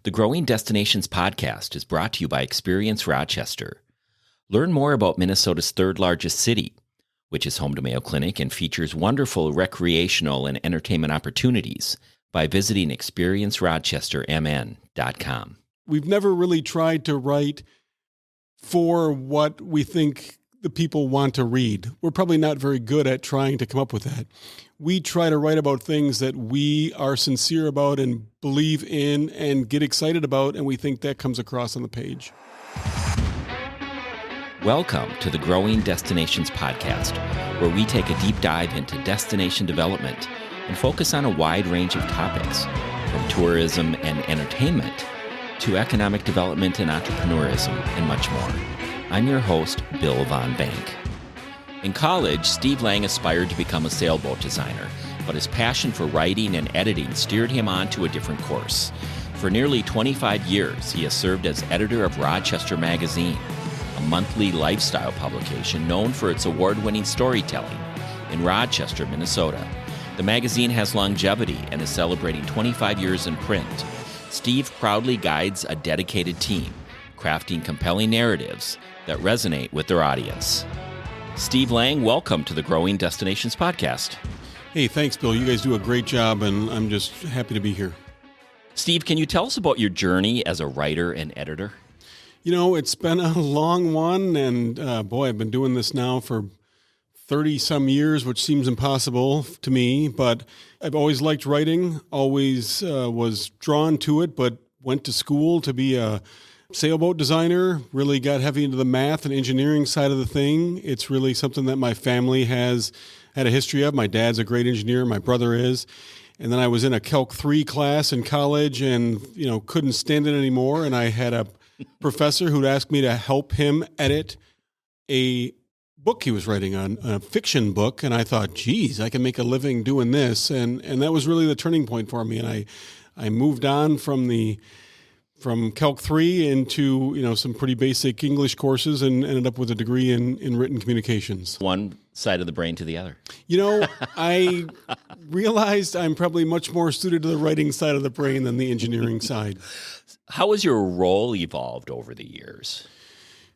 The Growing Destinations podcast is brought to you by Experience Rochester. Learn more about Minnesota's third largest city, which is home to Mayo Clinic and features wonderful recreational and entertainment opportunities by visiting experiencerochestermn.com. We've never really tried to write for what we think the people want to read. We're probably not very good at trying to come up with that. We try to write about things that we are sincere about and believe in and get excited about, and we think that comes across on the page. Welcome to the Growing Destinations podcast, where we take a deep dive into destination development and focus on a wide range of topics, from tourism and entertainment to economic development and entrepreneurism, and much more. I'm your host, Bill Von Bank. In college, Steve Lange aspired to become a sailboat designer, but his passion for writing and editing steered him on to a different course. For nearly 25 years, he has served as editor of Rochester Magazine, a monthly lifestyle publication known for its award-winning storytelling in Rochester, Minnesota. The magazine has longevity and is celebrating 25 years in print. Steve proudly guides a dedicated team, crafting compelling narratives that resonate with their audience. Steve Lange, welcome to the Growing Destinations podcast. Hey, thanks, Bill. You guys do a great job, and I'm just happy to be here. Steve, can you tell us about your journey as a writer and editor? You know, it's been a long one, and I've been doing this now for 30-some years, which seems impossible to me, but I've always liked writing, always was drawn to it, but went to school to be a sailboat designer, really got heavy into the math and engineering side of the thing. It's really something that my family has had a history of. My dad's a great engineer, my brother is. And then I was in a Calc 3 class in college and, couldn't stand it anymore. And I had a professor who'd asked me to help him edit a book he was writing on, a fiction book. And I thought, geez, I can make a living doing this. And that was really the turning point for me. And I moved on from Calc 3 into, some pretty basic English courses and ended up with a degree in written communications. One side of the brain to the other. I realized I'm probably much more suited to the writing side of the brain than the engineering side. How has your role evolved over the years?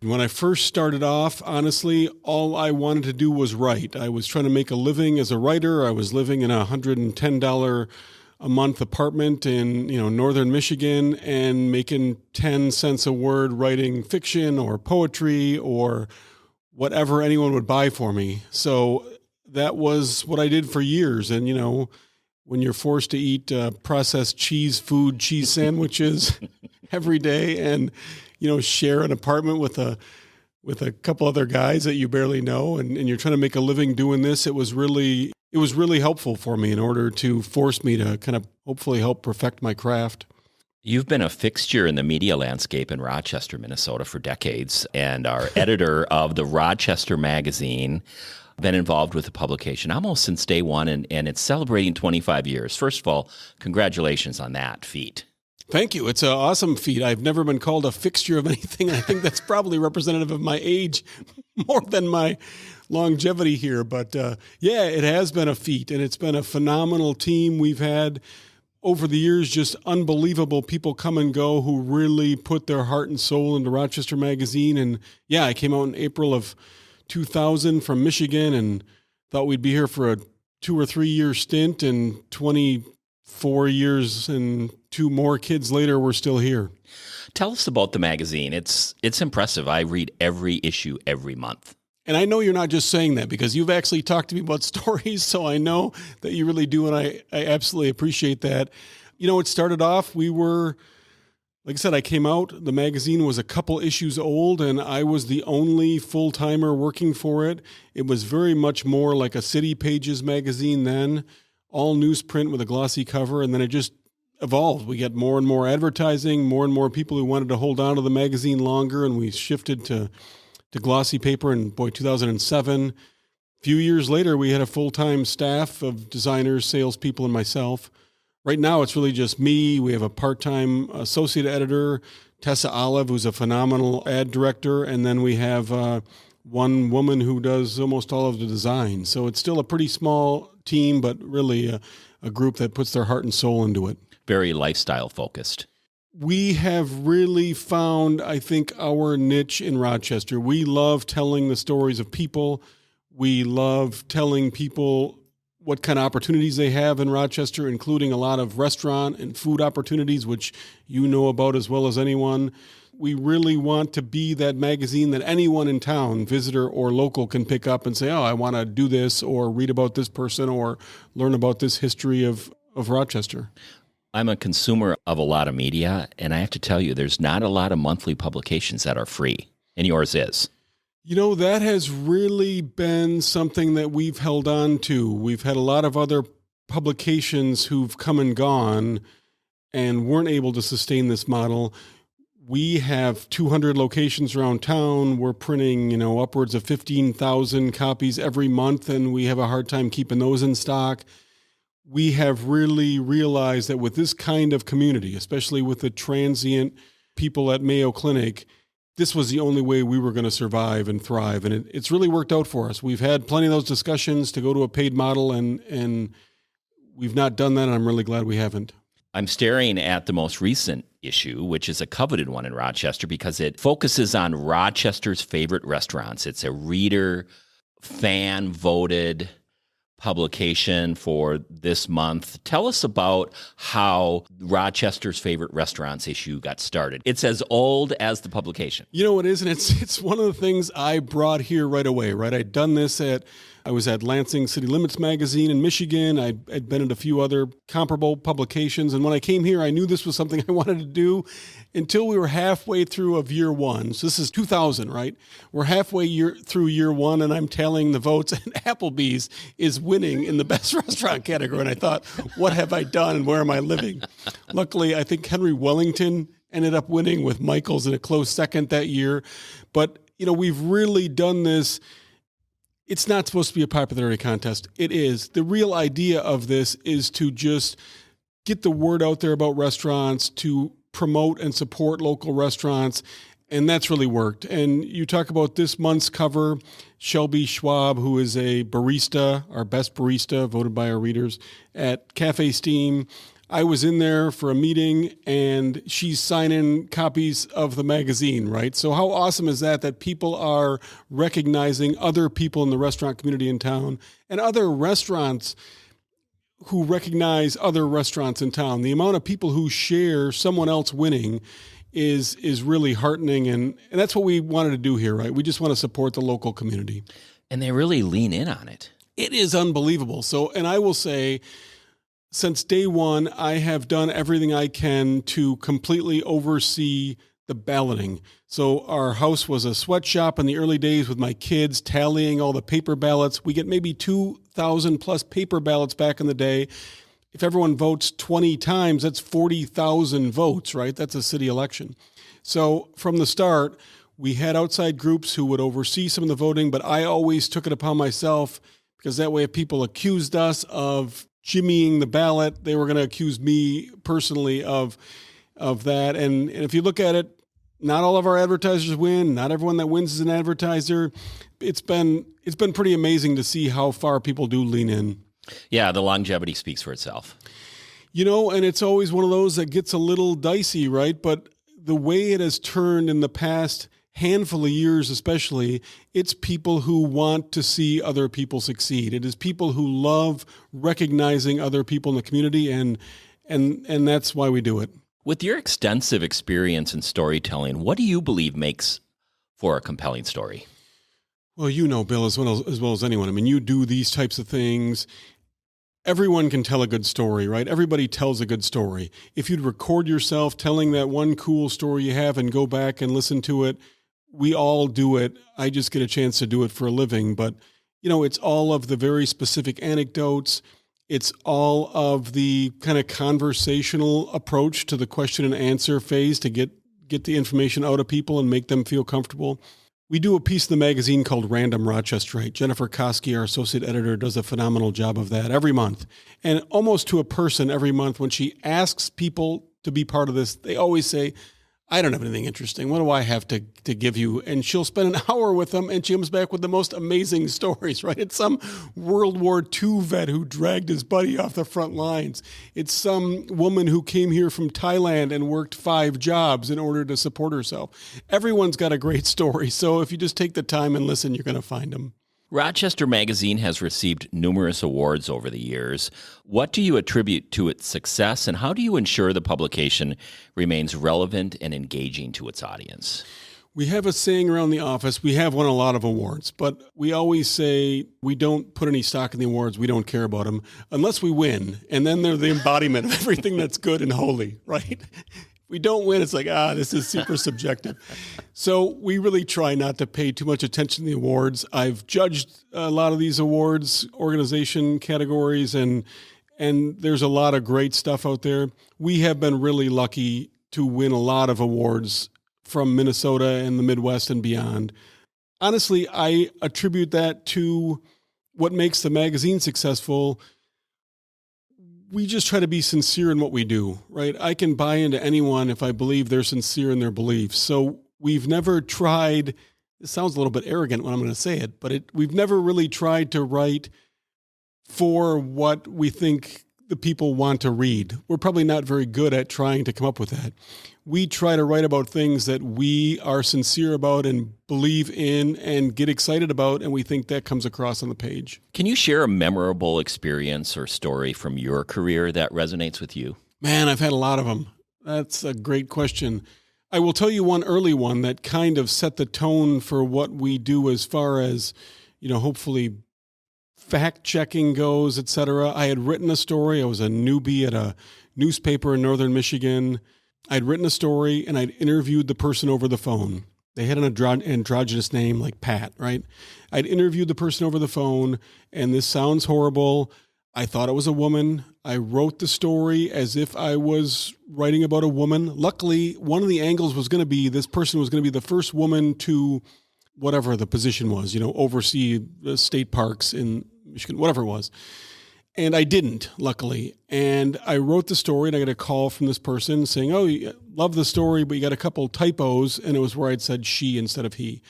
When I first started off, honestly, all I wanted to do was write. I was trying to make a living as a writer. I was living in a $110 a month apartment in, northern Michigan and making 10 cents a word writing fiction or poetry or whatever anyone would buy for me. So that was what I did for years. And, when you're forced to eat processed cheese sandwiches every day and, share an apartment with a couple other guys that you barely know and you're trying to make a living doing this, it was really helpful for me in order to force me to kind of hopefully help perfect my craft. You've been a fixture in the media landscape in Rochester, Minnesota for decades, and are editor of the Rochester Magazine, been involved with the publication almost since day one, and it's celebrating 25 years. First of all, congratulations on that feat. Thank you. It's an awesome feat. I've never been called a fixture of anything. I think that's probably representative of my age more than my longevity here. But it has been a feat, and it's been a phenomenal team. We've had, over the years, just unbelievable people come and go who really put their heart and soul into Rochester Magazine. And I came out in April of 2000 from Michigan and thought we'd be here for a 2 or 3 year stint, and 24 years and 2 more kids later, we're still here. Tell us about the magazine. It's impressive. I read every issue every month. And I know you're not just saying that because you've actually talked to me about stories, so I know that you really do, and I absolutely appreciate that. It started off, we were, like I said, I came out, the magazine was a couple issues old, and I was the only full-timer working for it. It was very much more like a City Pages magazine then, all newsprint with a glossy cover, and then it just evolved. We got more and more advertising, more and more people who wanted to hold on to the magazine longer, and we shifted to glossy paper in 2007. A few years later, we had a full-time staff of designers, salespeople, and myself. Right now, it's really just me. We have a part-time associate editor, Tessa Olive, who's a phenomenal ad director, and then we have one woman who does almost all of the design. So it's still a pretty small team, but really a group that puts their heart and soul into it. Very lifestyle focused. We have really found, I think, our niche in Rochester. We love telling the stories of people. We love telling people what kind of opportunities they have in Rochester, including a lot of restaurant and food opportunities, which you know about as well as anyone. We really want to be that magazine that anyone in town, visitor or local, can pick up and say, oh, I want to do this or read about this person or learn about this history of Rochester. I'm a consumer of a lot of media, and I have to tell you, there's not a lot of monthly publications that are free, and yours is. You know, that has really been something that we've held on to. We've had a lot of other publications who've come and gone and weren't able to sustain this model. We have 200 locations around town. We're printing, upwards of 15,000 copies every month, and we have a hard time keeping those in stock. We have really realized that with this kind of community, especially with the transient people at Mayo Clinic, this was the only way we were going to survive and thrive. And it's really worked out for us. We've had plenty of those discussions to go to a paid model, and we've not done that, and I'm really glad we haven't. I'm staring at the most recent issue, which is a coveted one in Rochester because it focuses on Rochester's favorite restaurants. It's a reader, fan-voted publication for this month. Tell us about how Rochester's favorite restaurants issue got started. It's as old as the publication. You know, it is, and it's one of the things I brought here right away, right? I'd done this I was at Lansing City Limits Magazine in Michigan. I'd been at a few other comparable publications, and when I came here, I knew this was something I wanted to do until we were halfway through of year one. So this is 2000, right? We're halfway through year one, and I'm tallying the votes, and Applebee's is winning in the best restaurant category. And I thought, what have I done, and where am I living? Luckily, I think Henry Wellington ended up winning with Michael's in a close second that year. But, we've really done this. It's not supposed to be a popularity contest. It is. The real idea of this is to just get the word out there about restaurants, to promote and support local restaurants, and that's really worked. And you talk about this month's cover, Shelby Schwab, who is a barista, our best barista, voted by our readers, at Cafe Steam. I was in there for a meeting, and she's signing copies of the magazine, right? So how awesome is that people are recognizing other people in the restaurant community in town and other restaurants who recognize other restaurants in town? The amount of people who share someone else winning is really heartening, and that's what we wanted to do here, right? We just want to support the local community. And they really lean in on it. It is unbelievable. So, and I will say, since day one, I have done everything I can to completely oversee the balloting. So our house was a sweatshop in the early days with my kids tallying all the paper ballots. We get maybe 2,000 plus paper ballots back in the day. If everyone votes 20 times, that's 40,000 votes, right? That's a city election. So from the start, we had outside groups who would oversee some of the voting, but I always took it upon myself because that way if people accused us of jimmying the ballot, they were going to accuse me personally of that. And if you look at it, not all of our advertisers win. Not everyone that wins is an advertiser. It's been pretty amazing to see how far people do lean in. Yeah, the longevity speaks for itself. And it's always one of those that gets a little dicey, right? But the way it has turned in the past handful of years especially, it's people who want to see other people succeed. It is people who love recognizing other people in the community, and that's why we do it. With your extensive experience in storytelling, what do you believe makes for a compelling story? Well, Bill, as well as anyone. I mean, you do these types of things. Everyone can tell a good story, right? Everybody tells a good story. If you'd record yourself telling that one cool story you have and go back and listen to it, we all do it. I just get a chance to do it for a living. But, it's all of the very specific anecdotes. It's all of the kind of conversational approach to the question and answer phase to get the information out of people and make them feel comfortable. We do a piece of the magazine called Random Rochesterite. Jennifer Koski, our associate editor, does a phenomenal job of that every month. And almost to a person every month, when she asks people to be part of this, they always say, I don't have anything interesting. What do I have to give you? And she'll spend an hour with them, and she comes back with the most amazing stories, right? It's some World War II vet who dragged his buddy off the front lines. It's some woman who came here from Thailand and worked 5 jobs in order to support herself. Everyone's got a great story, so if you just take the time and listen, you're going to find them. Rochester Magazine has received numerous awards over the years. What do you attribute to its success, and how do you ensure the publication remains relevant and engaging to its audience? We have a saying around the office. We have won a lot of awards, but we always say we don't put any stock in the awards. We don't care about them unless we win, and then they're the embodiment of everything that's good and holy, right? We don't win, it's like, this is super subjective. So we really try not to pay too much attention to the awards. I've judged a lot of these awards, organization categories, and there's a lot of great stuff out there. We have been really lucky to win a lot of awards from Minnesota and the Midwest and beyond. Honestly, I attribute that to what makes the magazine successful. We just try to be sincere in what we do, right? I can buy into anyone if I believe they're sincere in their beliefs. So we've never tried, it sounds a little bit arrogant when I'm going to say it, but we've never really tried to write for what we think the people want to read. We're probably not very good at trying to come up with that. We try to write about things that we are sincere about and believe in and get excited about, and we think that comes across on the page. Can you share a memorable experience or story from your career that resonates with you? Man, I've had a lot of them. That's a great question. I will tell you one early one that kind of set the tone for what we do as far as, hopefully fact-checking goes, et cetera. I had written a story. I was a newbie at a newspaper in northern Michigan. I'd written a story, and I'd interviewed the person over the phone. They had an androgynous name like Pat, right? I'd interviewed the person over the phone, and this sounds horrible. I thought it was a woman. I wrote the story as if I was writing about a woman. Luckily, one of the angles was going to be this person was going to be the first woman to whatever the position was, oversee the state parks in Michigan, whatever it was. And I didn't, luckily. And I wrote the story, and I got a call from this person saying, you love the story, but you got a couple typos. And it was where I'd said she instead of he.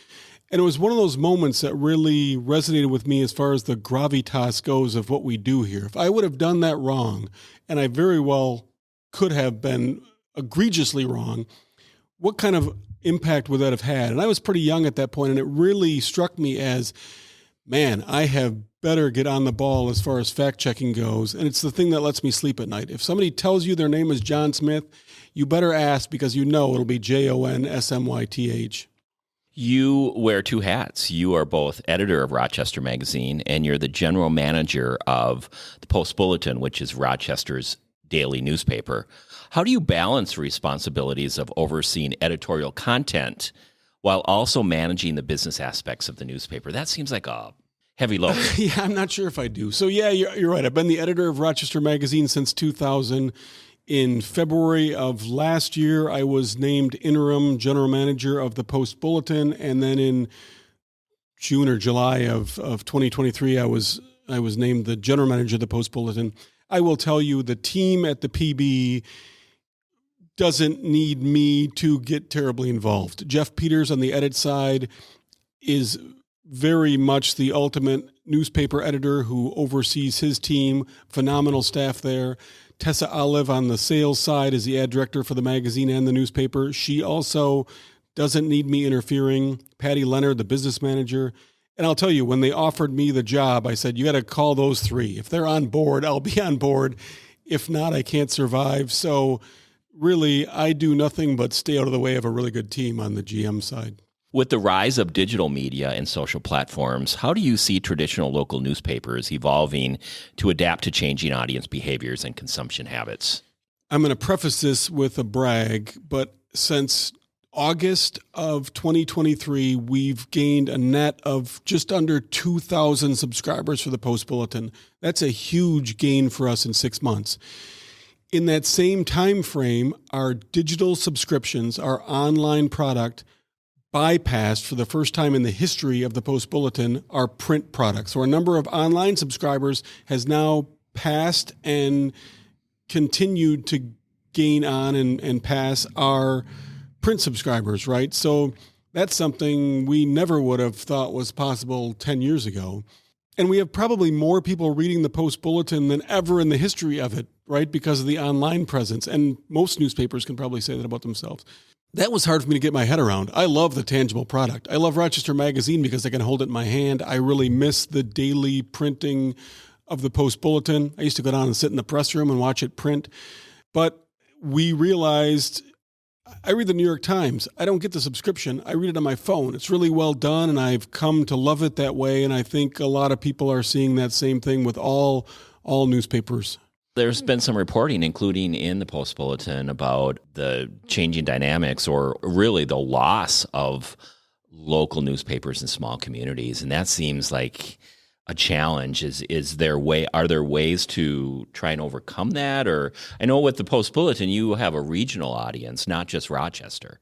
And it was one of those moments that really resonated with me as far as the gravitas goes of what we do here. If I would have done that wrong, and I very well could have been egregiously wrong, what kind of impact would that have had? And I was pretty young at that point, and it really struck me as, man, I have better get on the ball as far as fact-checking goes. And it's the thing that lets me sleep at night. If somebody tells you their name is John Smith, you better ask because it'll be JONSMYTH. You wear 2 hats. You are both editor of Rochester Magazine, and you're the general manager of the Post-Bulletin, which is Rochester's daily newspaper. How do you balance the responsibilities of overseeing editorial content while also managing the business aspects of the newspaper? That seems like a heavy load. Yeah, I'm not sure if I do. So yeah, you're right. I've been the editor of Rochester Magazine since 2000. In February of last year, I was named interim general manager of the Post-Bulletin. And then in June or July of 2023, I was named the general manager of the Post-Bulletin. I will tell you, the team at the PB doesn't need me to get terribly involved. Jeff Peters on the edit side is very much the ultimate newspaper editor who oversees his team, phenomenal staff there. Tessa Olive on the sales side is the ad director for the magazine and the newspaper. She also doesn't need me interfering. Patty Leonard, the business manager. And I'll tell you, when they offered me the job, I said, you got to call those 3. If they're on board, I'll be on board. If not, I can't survive. So really, I do nothing but stay out of the way of a really good team on the GM side. With the rise of digital media and social platforms, how do you see traditional local newspapers evolving to adapt to changing audience behaviors and consumption habits? I'm going to preface this with a brag, but since August of 2023, we've gained a net of just under 2,000 subscribers for the Post-Bulletin. That's a huge gain for us in 6 months. In that same time frame, our digital subscriptions, our online product, bypassed for the first time in the history of the Post-Bulletin our print products. So our number of online subscribers has now passed and continued to gain on and pass our print subscribers, right? So that's something we never would have thought was possible 10 years ago. And we have probably more people reading the Post Bulletin than ever in the history of it, right? Because of the online presence. And most newspapers can probably say that about themselves. That was hard for me to get my head around. I love the tangible product. I love Rochester Magazine because I can hold it in my hand. I really miss the daily printing of the Post Bulletin. I used to go down and sit in the press room and watch it print. But we realized, I read the New York Times. I don't get the subscription. I read it on my phone. It's really well done, and I've come to love it that way. And I think a lot of people are seeing that same thing with all newspapers. There's been some reporting, including in the Post Bulletin, about the changing dynamics or really the loss of local newspapers in small communities. And that seems like a challenge. Are there ways to try and overcome that? Or I know with the Post Bulletin, you have a regional audience, not just Rochester.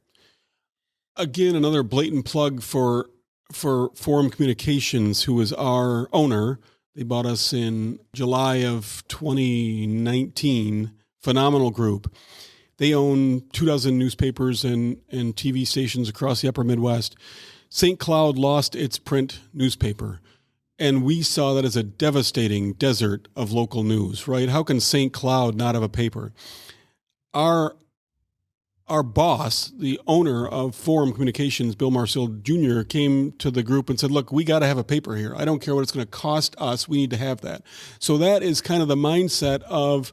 Again, another blatant plug for Forum Communications, who is our owner. They bought us in July of 2019. Phenomenal group. They own 24 newspapers and TV stations across the upper Midwest. St. Cloud lost its print newspaper. And we saw that as a devastating desert of local news, right? How can St. Cloud not have a paper? Our boss, the owner of Forum Communications, Bill Marcel Jr., came to the group and said, look, we got to have a paper here. I don't care what it's going to cost us. We need to have that. So that is kind of the mindset of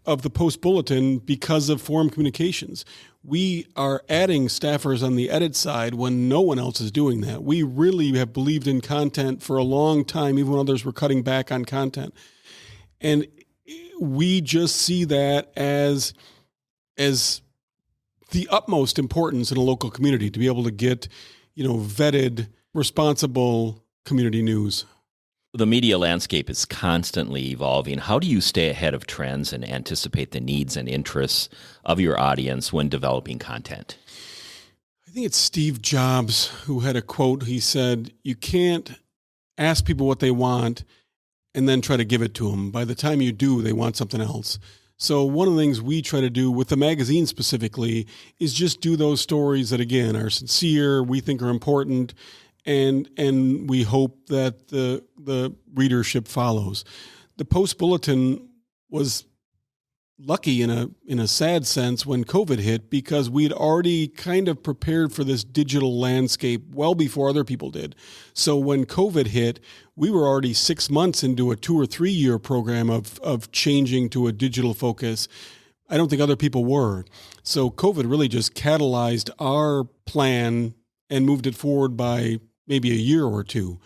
the Post Bulletin because of Forum Communications. We are adding staffers on the edit side when no one else is doing that. We really have believed in content for a long time, even when others were cutting back on content. And we just see that as the utmost importance in a local community to be able to get, vetted, responsible community news. The media landscape is constantly evolving. How do you stay ahead of trends and anticipate the needs and interests of your audience when developing content? I think it's Steve Jobs who had a quote. He said, you can't ask people what they want and then try to give it to them. By the time you do, they want something else. So one of the things we try to do with the magazine specifically is just do those stories that, again, are sincere, we think are important, and we hope that the readership follows. The Post Bulletin was lucky in a sad sense when COVID hit because we had already kind of prepared for this digital landscape well before other people did. So when COVID hit, we were already 6 months into a 2 or 3 year program of changing to a digital focus. I don't think other people were. So COVID really just catalyzed our plan and moved it forward by maybe a year or two.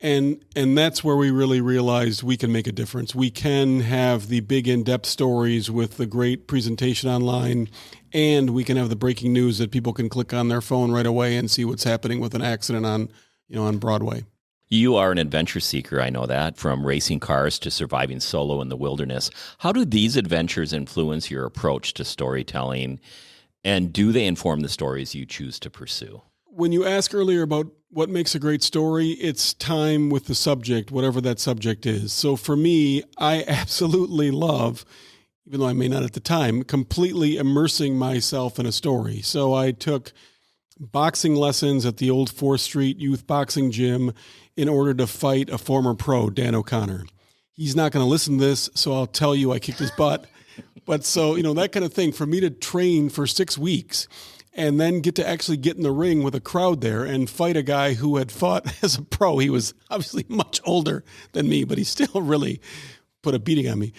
And that's where we really realized we can make a difference. We can have the big in-depth stories with the great presentation online, and we can have the breaking news that people can click on their phone right away and see what's happening with an accident on Broadway. You are an adventure seeker, I know that, from racing cars to surviving solo in the wilderness. How do these adventures influence your approach to storytelling, and do they inform the stories you choose to pursue? When you asked earlier about what makes a great story, it's time with the subject, whatever that subject is. So for me, I absolutely love, even though I may not at the time, completely immersing myself in a story. So I took boxing lessons at the old 4th Street Youth Boxing Gym in order to fight a former pro, Dan O'Connor. He's not going to listen to this, so I'll tell you I kicked his butt. But so, that kind of thing, for me to train for 6 weeks and then get to actually get in the ring with a crowd there and fight a guy who had fought as a pro. He was obviously much older than me, but he still really put a beating on me.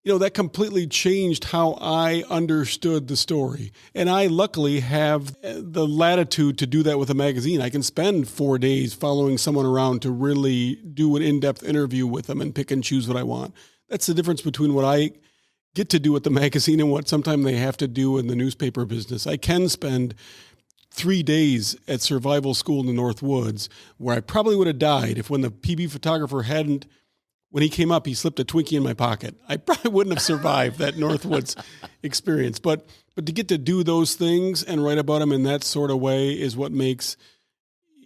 That completely changed how I understood the story. And I luckily have the latitude to do that with a magazine. I can spend 4 days following someone around to really do an in-depth interview with them and pick and choose what I want. That's the difference between what I get to do at the magazine and what sometimes they have to do in the newspaper business. I can spend 3 days at survival school in the North Woods where I probably would have died if when the PB photographer when he came up, he slipped a Twinkie in my pocket. I probably wouldn't have survived that Northwoods experience. But to get to do those things and write about them in that sort of way is what makes,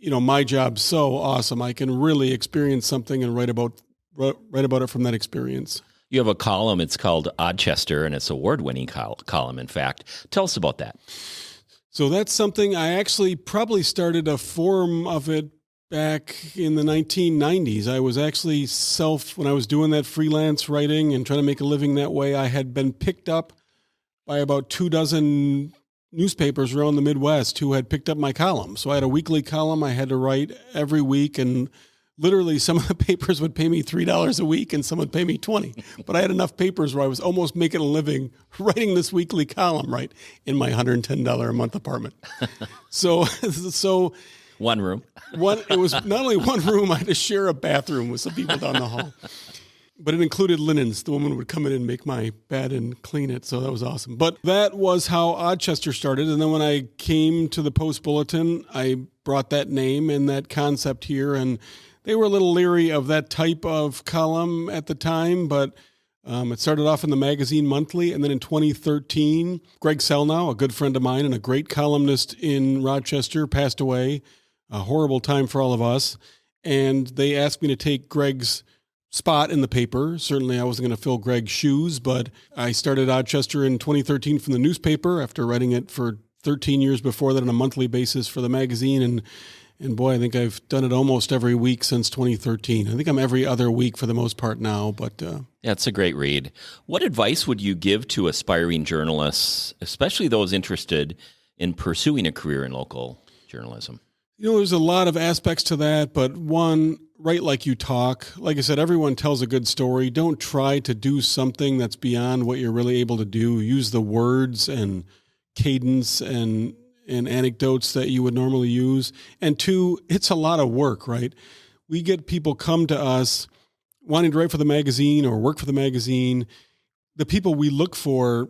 my job so awesome. I can really experience something and write about it from that experience. You have a column, it's called Rochester, and it's an award-winning column, in fact. Tell us about that. So that's something I actually probably started a form of it back in the 1990s. I was actually when I was doing that freelance writing and trying to make a living that way, I had been picked up by about 24 newspapers around the Midwest who had picked up my column. So I had a weekly column I had to write every week, and literally some of the papers would pay me $3 a week and some would pay me $20. But I had enough papers where I was almost making a living writing this weekly column, right, in my $110 a month apartment. So one room. It was not only one room, I had to share a bathroom with some people down the hall. But it included linens. The woman would come in and make my bed and clean it. So that was awesome. But that was how Rochester started. And then when I came to the Post Bulletin, I brought that name and that concept here. And they were a little leery of that type of column at the time, but it started off in the Magazine Monthly. And then in 2013, Greg Selnow, a good friend of mine and a great columnist in Rochester, passed away. A horrible time for all of us. And they asked me to take Greg's spot in the paper. Certainly I wasn't going to fill Greg's shoes, but I started Rochester in 2013 from the newspaper after writing it for 13 years before that on a monthly basis for the magazine. And boy, I think I've done it almost every week since 2013. I think I'm every other week for the most part now, but yeah, it's a great read. What advice would you give to aspiring journalists, especially those interested in pursuing a career in local journalism? There's a lot of aspects to that, but one, write like you talk. Like I said, everyone tells a good story. Don't try to do something that's beyond what you're really able to do. Use the words and cadence and anecdotes that you would normally use. And two, it's a lot of work, right? We get people come to us wanting to write for the magazine or work for the magazine. The people we look for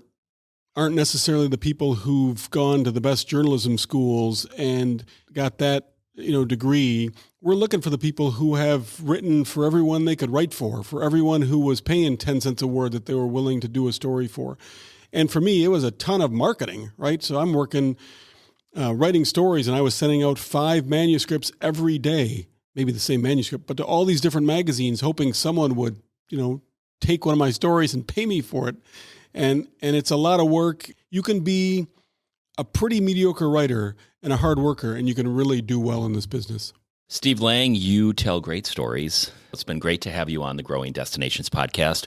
aren't necessarily the people who've gone to the best journalism schools and got that, degree. We're looking for the people who have written for everyone they could write for everyone who was paying 10 cents a word that they were willing to do a story for. And for me, it was a ton of marketing, right? So I'm working, writing stories, and I was sending out 5 manuscripts every day, maybe the same manuscript, but to all these different magazines, hoping someone would, take one of my stories and pay me for it. And it's a lot of work. You can be a pretty mediocre writer and a hard worker, and you can really do well in this business. Steve Lange, you tell great stories. It's been great to have you on the Growing Destinations podcast.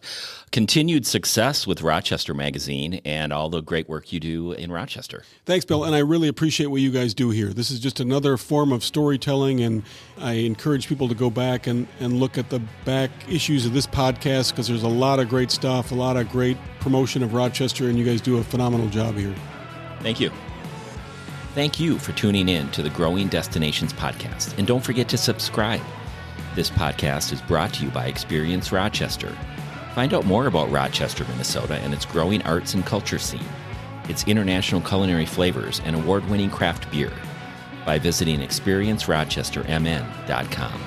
Continued success with Rochester Magazine and all the great work you do in Rochester. Thanks, Bill, and I really appreciate what you guys do here. This is just another form of storytelling, and I encourage people to go back and look at the back issues of this podcast because there's a lot of great stuff, a lot of great promotion of Rochester, and you guys do a phenomenal job here. Thank you. Thank you for tuning in to the Growing Destinations podcast. And don't forget to subscribe. This podcast is brought to you by Experience Rochester. Find out more about Rochester, Minnesota and its growing arts and culture scene, its international culinary flavors and award-winning craft beer by visiting experiencerochestermn.com.